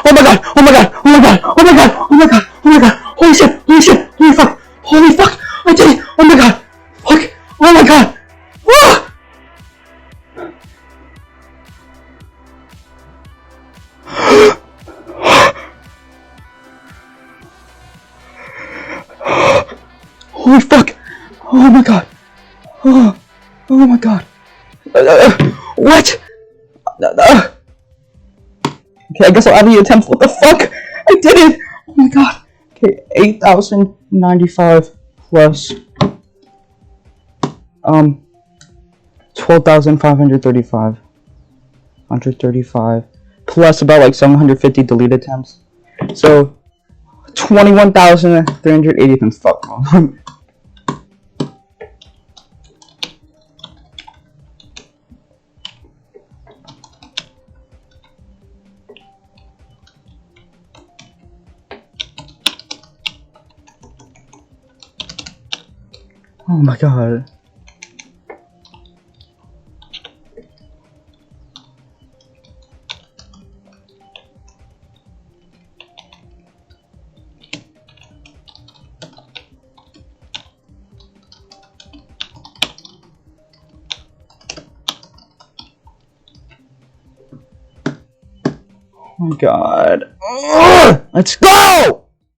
Oh my god! Oh my god! Oh my god! Oh my god! Oh my god! Oh my god! Holy shit! Holy shit! Holy fuck! Holy fuck! I did it! Oh my god! Fuck! Oh my god! Ah! Holy fuck! Oh my god! Oh my god! What? Okay, I guess I'll add the attempts. What the fuck? I did it! Oh my god! Okay, 8,095 plus 12,535. 135 plus about like 750 delete attempts. So 21,380 attempts. Fuck. Oh my god. Oh my god. Ugh! Let's go!